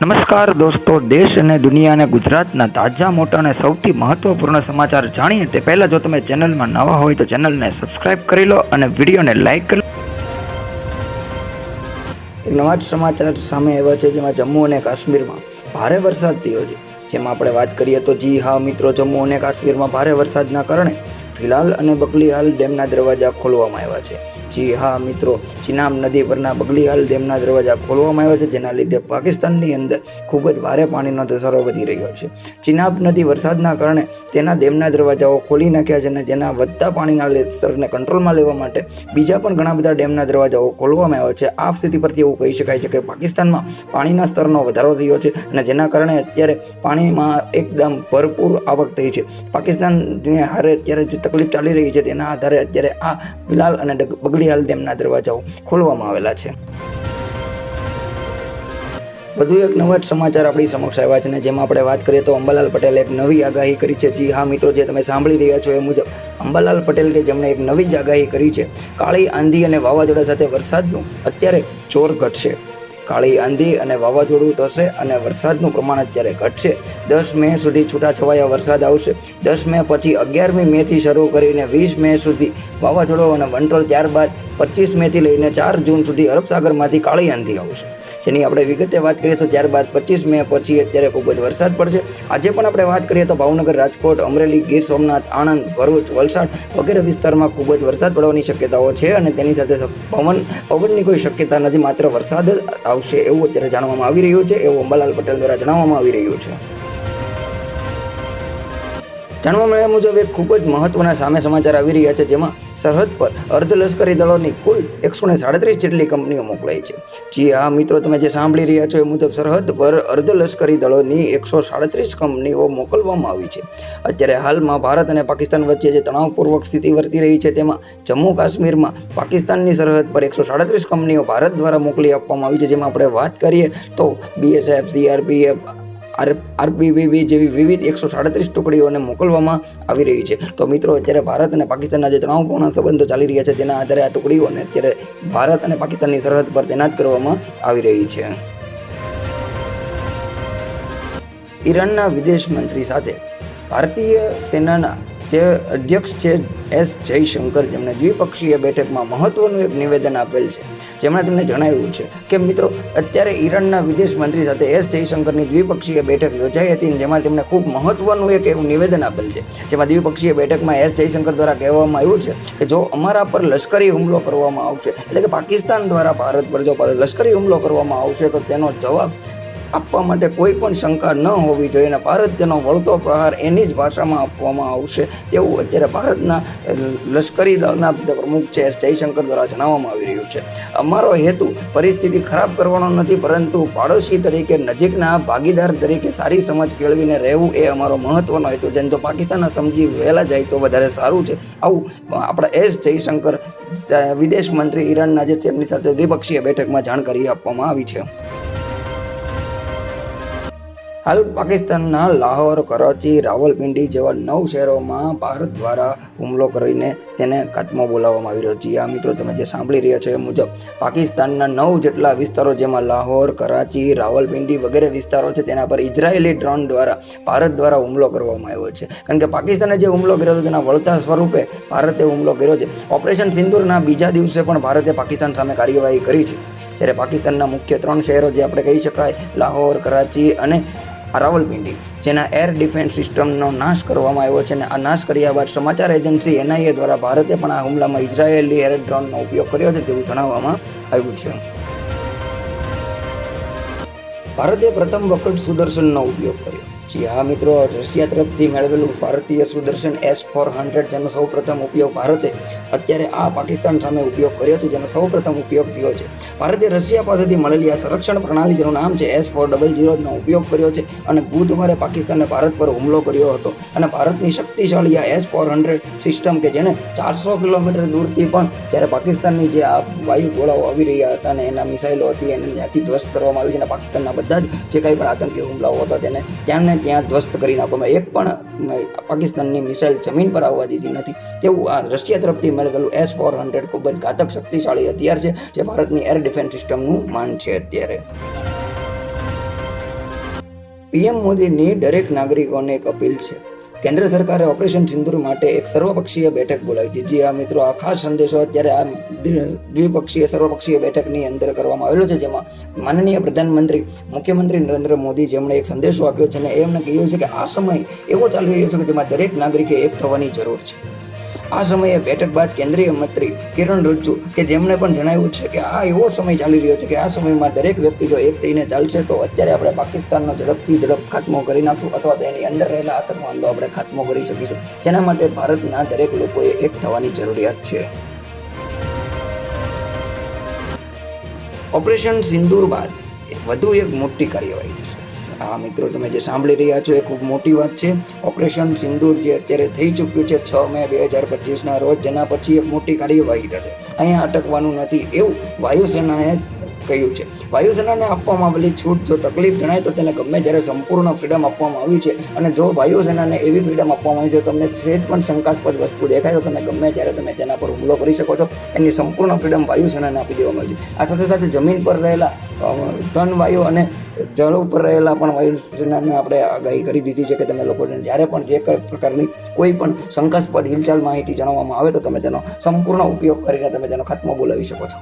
નમસ્કાર દોસ્તો, દેશ અને દુનિયા અને ગુજરાતના તાજા મોટા અને સૌથી મહત્વપૂર્ણ સમાચાર જાણીએ તે પહેલા જો તમે ચેનલમાં નવા હોય તો ચેનલને સબસ્ક્રાઇબ કરી લો અને વિડીયોને લાઇક કરી લો. એક નવા જ સમાચાર સામે આવ્યા છે, જેમાં જમ્મુ અને કાશ્મીરમાં ભારે વરસાદ થયો છે. જેમાં આપણે વાત કરીએ તો જી હા મિત્રો, જમ્મુ અને કાશ્મીરમાં ભારે વરસાદના કારણે ફિલહાલ અને બગલીહાલ ડેમના દરવાજા ખોલવામાં આવ્યા છે. જી હા મિત્રો, ચિનાબ નદી પરના બગલીહાલ ડેમના દરવાજા ખોલવામાં આવ્યા છે, જેના લીધે પાકિસ્તાનની અંદર ખૂબ જ ભારે પાણીનો ધસારો વધી રહ્યો છે. ચિનાબ નદી વરસાદના કારણે તેના ડેમના દરવાજાઓ ખોલી નાખ્યા છે અને તેના વધતા પાણીના સ્તરને કંટ્રોલમાં લેવા માટે બીજા પણ ઘણા બધા ડેમના દરવાજાઓ ખોલવામાં આવ્યા છે. આ સ્થિતિ પરથી એવું કહી શકાય છે કે પાકિસ્તાનમાં પાણીના સ્તરનો વધારો થયો છે અને જેના કારણે અત્યારે પાણીમાં એકદમ ભરપૂર આવક થઈ છે. પાકિસ્તાનને હારે અત્યારે જે તકલીફ ચાલી રહી છે તેના આધારે અત્યારે આ ફિલહાલ અને બગલીહાલ ડેમના દરવાજાઓ ખોલવામાં આવેલા છે. વધુ એક નવા જ સમાચાર આપણી સમક્ષ આવ્યા છે, ને જેમાં આપણે વાત કરીએ તો અંબાલાલ પટેલે એક નવી આગાહી કરી છે. જી હા મિત્રો, જે તમે સાંભળી રહ્યા છો એ મુજબ અંબાલાલ પટેલ કે જેમણે એક નવી જ આગાહી કરી છે. કાળી આંધી અને વાવાઝોડા સાથે વરસાદનું અત્યારે જોર ઘટશે. કાળી આંધી અને વાવાઝોડું થશે અને વરસાદનું પ્રમાણ અત્યારે ઘટશે. 10 મે સુધી છૂટાછવાયા વરસાદ આવશે. 10 મે પછી 11મી મે થી શરૂ કરીને 20 મે સુધી વાવાઝોડો અને વંટોળ, ત્યારબાદ 25 મે થી લઈને 4 જૂન સુધી અરબ સાગરમાંથી કાળી આંધી આવશે, જેની આપણે વિગતે વાત કરીએ તો ત્યારબાદ 25 મે પછી અત્યારે ખૂબ જ વરસાદ પડશે. આજે પણ આપણે વાત કરીએ તો ભાવનગર, રાજકોટ, અમરેલી, ગીર સોમનાથ, આણંદ, ભરૂચ, વલસાડ વગેરે વિસ્તારમાં ખૂબ જ વરસાદ પડવાની શક્યતાઓ છે અને તેની સાથે પવનની કોઈ શક્યતા નથી, માત્ર વરસાદ જ આવશે એવું અત્યારે જાણવામાં આવી રહ્યું છે, એવું અંબાલાલ પટેલ દ્વારા જણાવવામાં આવી રહ્યું છે. જાણવા મળ્યા મુજબ એક ખૂબ જ મહત્વના સામે સમાચાર આવી રહ્યા છે, જેમાં સરહદ પર અર્ધલશ્કરી દળોની કુલ 137 જેટલી કંપનીઓ મોકલાઈ છે. જી હા મિત્રો, તમે જે સાંભળી રહ્યા છો એ મુજબ સરહદ પર અર્ધલશ્કરી દળોની 137 કંપનીઓ મોકલવામાં આવી છે. અત્યારે હાલમાં ભારત અને પાકિસ્તાન વચ્ચે જે તણાવપૂર્વક સ્થિતિ વર્તી રહી છે, તેમાં જમ્મુ કાશ્મીરમાં પાકિસ્તાનની સરહદ પર 137 કંપનીઓ ભારત દ્વારા મોકલી આપવામાં આવી છે. જેમાં આપણે વાત કરીએ તો BSF, CRPF, RPBB જેવી વિવિધ 137 ટુકડીઓને મોકલવામાં આવી રહી છે. તો મિત્રો, અત્યારે ભારત અને પાકિસ્તાનના જે તણાવપૂર્ણ સંબંધો ચાલી રહ્યા છે તેના આધારે આ ટુકડીઓને અત્યારે ભારત અને પાકિસ્તાનની સરહદ પર તૈનાત કરવામાં આવી રહી છે. ઈરાનના વિદેશ મંત્રી સાથે ભારતીય સેનાના જે અધ્યક્ષ છે S જયશંકર, જેમણે દ્વિપક્ષીય બેઠકમાં મહત્વનું એક નિવેદન આપેલ છે, જેમણે તેમને જણાવ્યું છે કે મિત્રો, અત્યારે ઈરાનના વિદેશ મંત્રી સાથે S જયશંકરની દ્વિપક્ષીય બેઠક યોજાઈ હતી, જેમાં તેમણે ખૂબ મહત્વનું એક એવું નિવેદન આપેલ છે. જેમાં દ્વિપક્ષીય બેઠકમાં S જયશંકર દ્વારા કહેવામાં આવ્યું છે કે જો અમારા પર લશ્કરી હુમલો કરવામાં આવશે, એટલે કે પાકિસ્તાન દ્વારા ભારત પર જો લશ્કરી હુમલો કરવામાં આવશે તો તેનો જવાબ આપવા માટે કોઈ પણ શંકા ન હોવી જોઈએ અને ભારત તેનો વળતો પ્રહાર એની જ ભાષામાં આપવામાં આવશે, તેવું અત્યારે ભારતના લશ્કરી દળના પ્રમુખ છે S જયશંકર દ્વારા જણાવવામાં આવી રહ્યું છે. અમારો હેતુ પરિસ્થિતિ ખરાબ કરવાનો નથી, પરંતુ પાડોશી તરીકે, નજીકના ભાગીદાર તરીકે સારી સમજ કેળવીને રહેવું એ અમારો મહત્વનો હેતુ છે. જો પાકિસ્તાન સમજી વહેલા જાય તો વધારે સારું છે. આવું આપણા S જયશંકર વિદેશ મંત્રી ઈરાનના જે છે એમની સાથે દ્વિપક્ષીય બેઠકમાં જાણકારી આપવામાં આવી છે. હાલ પાકિસ્તાનના લાહોર, કરાચી, રાવલપિંડી જેવા 9 શહેરોમાં ભારત દ્વારા હુમલો કરીને તેને ખાત્મો બોલાવવામાં આવી રહ્યો છે. આ મિત્રો, તમે જે સાંભળી રહ્યા છો એ મુજબ પાકિસ્તાનના 9 જેટલા વિસ્તારો, જેમાં લાહોર, કરાચી, રાવલપિંડી વગેરે વિસ્તારો છે, તેના પર ઇઝરાયેલી ડ્રોન દ્વારા ભારત દ્વારા હુમલો કરવામાં આવ્યો છે. કારણ કે પાકિસ્તાને જે હુમલો કર્યો હતો તેના વળતા સ્વરૂપે ભારતે હુમલો કર્યો છે. ઓપરેશન સિંદૂરના બીજા દિવસે પણ ભારતે પાકિસ્તાન સામે કાર્યવાહી કરી છે. ત્યારે પાકિસ્તાનના મુખ્ય 3 શહેરો જે આપણે કહી શકાય, લાહોર, કરાચી અને રાવલપિંડી, જેના એર ડિફેન્સ સિસ્ટમનો નાશ કરવામાં આવ્યો છે અને આ નાશ કર્યા બાદ સમાચાર એજન્સી NIA દ્વારા ભારતે પણ આ હુમલામાં ઇઝરાયેલી એર ડ્રોનનો ઉપયોગ કર્યો છે તેવું જણાવવામાં આવ્યું છે. ભારતે પ્રથમ વખત સુદર્શનનો ઉપયોગ કર્યો. જી હા મિત્રો, રશિયા તરફથી મેળવેલું ભારતીય સુદર્શન S-400 જેનો સૌપ્રથમ ઉપયોગ ભારતે અત્યારે આ પાકિસ્તાન સામે ઉપયોગ કર્યો છે, જેનો સૌપ્રથમ ઉપયોગ થયો છે. ભારતે રશિયા પાસેથી મળેલી આ સંરક્ષણ પ્રણાલી, જેનું નામ છે S-400, નો ઉપયોગ કર્યો છે અને બુધવારે પાકિસ્તાને ભારત પર હુમલો કર્યો હતો અને ભારતની શક્તિશાળી આ S-400 સિસ્ટમ કે જેને 400 કિલોમીટર દૂરથી પણ જ્યારે પાકિસ્તાનની જે આ વાયુ ગોળાઓ આવી રહ્યા હતા અને એના મિસાઇલો હતી એને ત્યાંથી ધ્વસ્ત કરવામાં આવી છે અને પાકિસ્તાનના બધા જ જે કંઈ પણ આતંકી હુમલાઓ હતા તેને ત્યાં ધ્વસ્ત કરી નાખવામાં, એક પણ પાકિસ્તાનની મિસાઇલ જમીન પર આવવા દીધી નથી. તેવું આ રશિયા તરફથી મળેલું S-400 ખૂબ જ ઘાતક શક્તિશાળી હથિયાર છે, જે ભારતની એર ડિફેન્સ સિસ્ટમનું માન છે અત્યારે. પીએમ મોદીની દરેક નાગરિકોને એક અપીલ છે. કેન્દ્ર સરકારે ઓપરેશન સિંદૂર માટે એક સર્વપક્ષીય બેઠક બોલાવી હતી. જી આ મિત્રો, આ ખાસ સંદેશો અત્યારે આ દ્વિપક્ષીય સર્વપક્ષીય બેઠકની અંદર કરવામાં આવેલો છે, જેમાં માનનીય પ્રધાનમંત્રી મુખ્યમંત્રી નરેન્દ્ર મોદી જેમણે એક સંદેશો આપ્યો છે અને એમને કહ્યું છે કે આ સમય એવો ચાલી રહ્યો છે કે જેમાં દરેક નાગરિકે એક થવાની જરૂર છે. આ સમયે બેઠક બાદ કેન્દ્રીય મંત્રી કિરણ રિજિજુ કે જેમણે પણ જણાવ્યું છે કે આ એવો સમય ચાલી રહ્યો છે કે આ સમયમાં દરેક વ્યક્તિ જો એક થઈને ચાલશે તો અત્યારે આપણે પાકિસ્તાનનો ઝડપ ખાત્મો કરી નાખશું અથવા તો એની અંદર રહેલા આતંકવાદનો આપણે ખાત્મો કરી શકીશું. જેના માટે ભારતના દરેક લોકોએ એક થવાની જરૂરિયાત છે. ઓપરેશન સિંદૂર બાદ વધુ એક મોટી કાર્યવાહી થશે. હા મિત્રો, તમે જે સાંભળી રહ્યા છો એ ખૂબ મોટી વાત છે. ઓપરેશન સિંદૂર જે અત્યારે થઈ ચૂક્યું છે 6 મે 2025 રોજ, જેના પછી એક મોટી કાર્યવાહી થશે. અહીંયા અટકવાનું નથી એવું વાયુસેનાએ કહ્યું છે. વાયુસેનાને આપવામાં આવેલી છૂટ જો તકલીફ જણાય તો તેને ગમે ત્યારે સંપૂર્ણ ફ્રીડમ આપવામાં આવી છે. અને જો વાયુસેનાને એવી ફ્રીડમ આપવામાં આવી છે તમને સહેજ પણ શંકાસ્પદ વસ્તુ દેખાય તો તમે ગમે ત્યારે તમે તેના પર હુમલો કરી શકો છો. એની સંપૂર્ણ ફ્રીડમ વાયુસેનાને આપી દેવામાં આવી છે. આ સાથે સાથે જમીન પર રહેલા ધન વાયુ અને જળ ઉપર રહેલા પણ વાયુસેનાને આપણે આગાહી કરી દીધી છે કે તમે લોકોને જ્યારે પણ જે પ્રકારની કોઈ પણ શંકાસ્પદ હિલચાલ માહિતી જણાવવામાં આવે તો તમે તેનો સંપૂર્ણ ઉપયોગ કરીને તમે તેનો ખાત્મો બોલાવી શકો છો.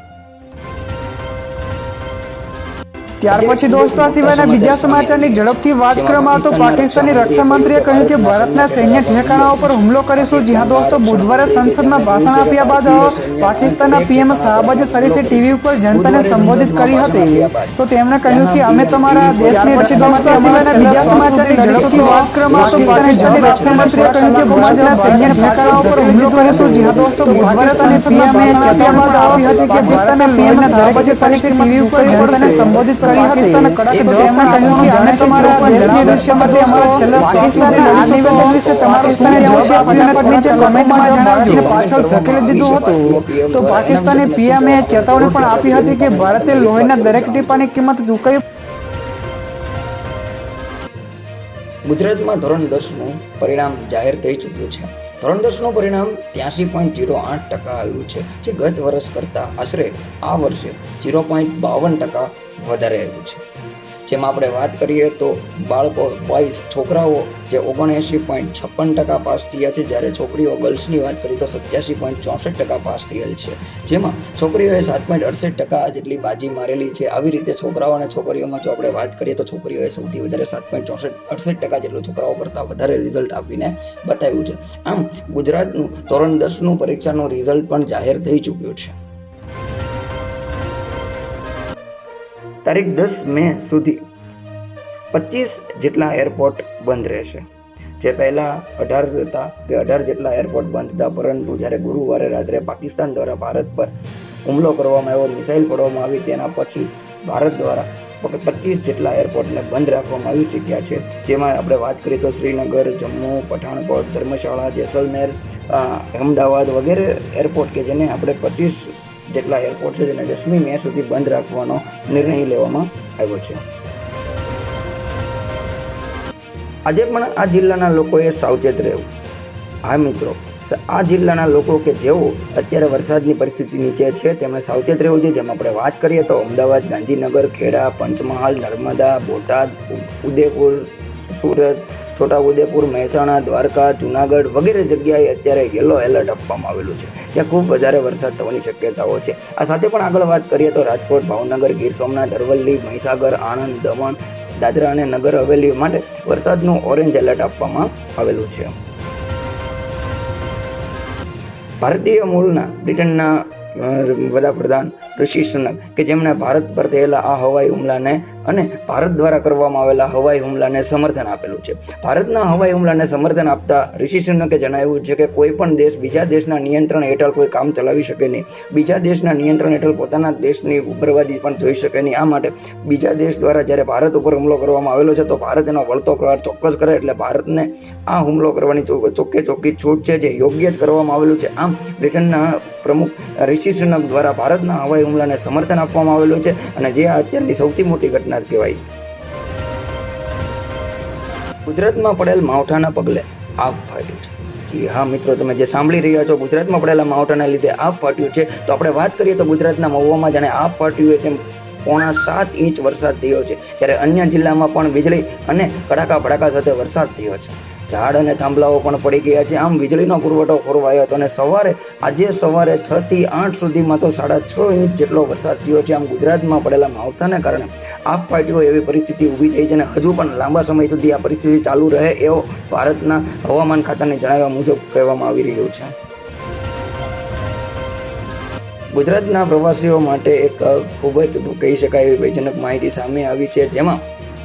ત્યાર પછી દોસ્તો, આ સિવાયના બીજા સમાચારની ઝડપથી વાત કરવામાં આવે તો પાકિસ્તાની રક્ષા મંત્રીએ કહ્યું કે ભારતના સૈન્ય ઠેકાણાઓ પર હુમલો કરીશું. જી હા દોસ્તો, બુધવારે સંસદમાં ભાષણ આપ્યા બાદ પાકિસ્તાનના પીએમ શાહબાજ શરીફે ટીવી ઉપર જનતાને સંબોધિત કરી હતી. તો તેમણે કહ્યું કે અમે તમારા દેશની રક્ષા. દોસ્તો, આ સિવાયના બીજા સમાચારની ઝડપથી વાત કરવામાં આવે તો પાકિસ્તાની રક્ષા મંત્રીએ કહ્યું કે ભારતના સૈન્ય ઠેકાણાઓ પર હુમલો કરીશું. જી હા દોસ્તો, બુધવારે પીએમએ ચેતવણી આપી હતી કે પાકિસ્તાનના પીએમ શાહબાજ શરીફે ટીવી ઉપર જનતાને સંબોધિત પાકિસ્તાને કડક જવાબ કહ્યું કે અમે તમારા દેશની રક્ષા માટે અમારા છેલ્લા પાકિસ્તાનના આ નિવેદન વિશે તમારું શું જવાબ ફટાફટ નીચે કમેન્ટમાં જણાવજો. પાછળ ધકેલી દીધું હતું. તો પાકિસ્તાની પીએમએ ચેતવણી પણ આપી હતી કે ભારતે લોહીના દરેક ટીપાની કિંમત ચૂકવી. ગુજરાતમાં ધોરણ 10નું પરિણામ જાહેર થઈ ચૂક્યું છે. ધોરણ 10નું પરિણામ 83.08% આવ્યું છે, જે ગત વર્ષ કરતાં આશરે આ વર્ષે 0.52% વધારે આવ્યું છે. જેમાં આપણે વાત કરીએ તો બાળકો છોકરાઓ જે 79.56% પાસ થયા છે, જ્યારે છોકરીઓ ગર્લ્સની વાત કરીએ તો 87.64% પાસ થયેલ છે. જેમાં છોકરીઓએ 7.68% જેટલી બાજી મારેલી છે. આવી રીતે છોકરાઓ અને છોકરીઓમાં જો આપણે વાત કરીએ તો છોકરીઓએ સૌથી વધારે 7.68% જેટલું છોકરાઓ કરતાં વધારે રિઝલ્ટ આપીને બતાવ્યું છે. આમ ગુજરાતનું ધોરણ 10નું પરીક્ષાનું રિઝલ્ટ પણ જાહેર થઈ ચૂક્યું છે. તારીખ 10 મે સુધી 25 જેટલા એરપોર્ટ બંધ રહેશે. જે પહેલા 18 જેટલા એરપોર્ટ બંધ હતા, પરંતુ જ્યારે ગુરુવારે રાત્રે પાકિસ્તાન દ્વારા ભારત પર હુમલો કરવામાં આવ્યો, મિસાઇલ પડવામાં આવી, તેના પછી ભારત દ્વારા 25 જેટલા એરપોર્ટને બંધ રાખવામાં આવી ચૂક્યા છે. જેમાં આપણે વાત કરીએ તો શ્રીનગર, જમ્મુ, પઠાણકોટ, ધર્મશાળા, જેસલમેર, અમદાવાદ વગેરે એરપોર્ટ કે જેને આપણે 25 જેટલા એરપોર્ટ છે જેને 10મી મે સુધી બંધ રાખવાનો નિર્ણય લેવામાં આવ્યો છે. આજે પણ આ જિલ્લાના લોકોએ સાવચેત રહેવું. હા મિત્રો, આ જિલ્લાના લોકો કે જેઓ અત્યારે વરસાદની પરિસ્થિતિ નીચે છે તેમણે સાવચેત રહેવું છે. જેમાં આપણે વાત કરીએ તો અમદાવાદ, ગાંધીનગર, ખેડા, પંચમહાલ, નર્મદા, બોટાદ, ઉદયપુર, સુરત, છોટાઉદેપુર, મહેસાણા, દ્વારકા, જુનાગઢ વગેરે જગ્યાએ અત્યારે યલો એલર્ટ આપવામાં આવેલું છે. ત્યાં ખૂબ વધારે વરસાદ થવાની શક્યતાઓ છે. આ સાથે પણ આગળ વાત કરીએ તો રાજકોટ, ભાવનગર, ગીર સોમનાથ, અરવલ્લી, મહીસાગર, આણંદ, દમણ, દાદરા અને નગર હવેલી માટે વરસાદનું ઓરેન્જ એલર્ટ આપવામાં આવેલું છે. ભારતીય મૂળના બ્રિટનના વડાપ્રધાન ઋષિ સુનક કે જેમણે ભારત પર થયેલા આ હવાઈ હુમલાને અને ભારત દ્વારા કરવામાં આવેલા હવાઈ હુમલાને સમર્થન આપેલું છે. ભારતના હવાઈ હુમલાને સમર્થન આપતા ઋષિ સુનકે જણાવ્યું છે કે કોઈ પણ દેશ બીજા દેશના નિયંત્રણ હેઠળ કોઈ કામ ચલાવી શકે નહીં. બીજા દેશના નિયંત્રણ હેઠળ પોતાના દેશની બરબાદી પણ જોઈ શકે નહીં. આ માટે બીજા દેશ દ્વારા જ્યારે ભારત ઉપર હુમલો કરવામાં આવેલો છે તો ભારત એનો વળતો પ્રહાર ચોક્કસ કરે. એટલે ભારતને આ હુમલો કરવાની ચોખ્ખી છૂટ છે, જે યોગ્ય જ કરવામાં આવેલું છે. આમ બ્રિટનના પ્રમુખ ઋષિ સુનક દ્વારા ભારતના હવાઈ હુમલાને સમર્થન આપવામાં આવેલું છે અને જે અત્યારની સૌથી મોટી ઘટના કહેવાય. ગુજરાતમાં પડેલ માવઠાના પગલે આગ ફાટ્યું છે. જી હા મિત્રો, તમે જે સાંભળી રહ્યા છો ગુજરાતમાં પડેલા માવઠાના લીધે આગ ફાટ્યું છે. તો આપણે વાત કરીએ તો ગુજરાતના મહુવામાં જાણે આગ ફાટ્યું હોય તેમ 6.7 ઇંચ વરસાદ થયો છે, જ્યારે અન્ય જિલ્લામાં પણ વીજળી અને કડાકા ભડાકા સાથે વરસાદ થયો છે. ઝાડ અને થાંભલાઓ પણ પડી ગયા છે. આમ વીજળીનો પુરવઠો ખોરવાયો હતો અને આજે સવારે 6 થી 8 સુધીમાં તો 6.5 ઇંચ જેટલો વરસાદ થયો છે. આમ ગુજરાતમાં પડેલા માવઠાને કારણે આપ પાટીઓ એવી પરિસ્થિતિ ઊભી થઈ છે અને હજુ પણ લાંબા સમય સુધી આ પરિસ્થિતિ ચાલુ રહે એવો ભારતના હવામાન ખાતાને જણાવ્યા મુજબ કહેવામાં આવી રહ્યું છે. ગુજરાતના પ્રવાસીઓ માટે એક ખૂબ જ કહી શકાય એવી ભયજનક માહિતી સામે આવી છે, જેમાં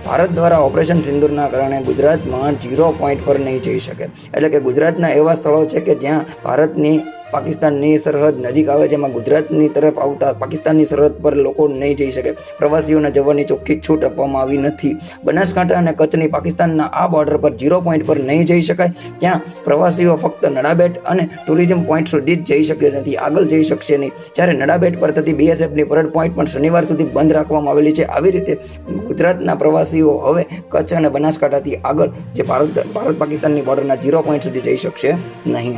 ભારત દ્વારા ઓપરેશન સિંદૂરના કારણે ગુજરાતમાં 0 પોઈન્ટ પર નહીં જઈ શકે. એટલે કે ગુજરાતના એવા સ્થળો છે કે જ્યાં ભારતની પાકિસ્તાનની સરહદ નજીક આવે, જેમાં ગુજરાતની તરફ આવતા પાકિસ્તાનની સરહદ પર લોકો નહીં જઈ શકે. પ્રવાસીઓને જવાની ચોખ્ખી છૂટ આપવામાં આવી નથી. બનાસકાંઠા અને કચ્છની પાકિસ્તાનના આ બોર્ડર પર 0 પોઈન્ટ પર નહીં જઈ શકાય. ત્યાં પ્રવાસીઓ ફક્ત નડાબેટ અને ટુરિઝમ પોઈન્ટ સુધી જ જઈ શકે નથી, આગળ જઈ શકશે નહીં. જ્યારે નડાબેટ પર થતી BSFની પરેડ પોઈન્ટ પણ શનિવાર સુધી બંધ રાખવામાં આવેલી છે. આવી રીતે ગુજરાતના પ્રવાસીઓ હવે કચ્છ અને બનાસકાંઠાથી આગળ જે ભારત પાકિસ્તાનની બોર્ડરના 0 પોઈન્ટ સુધી જઈ શકશે નહીં.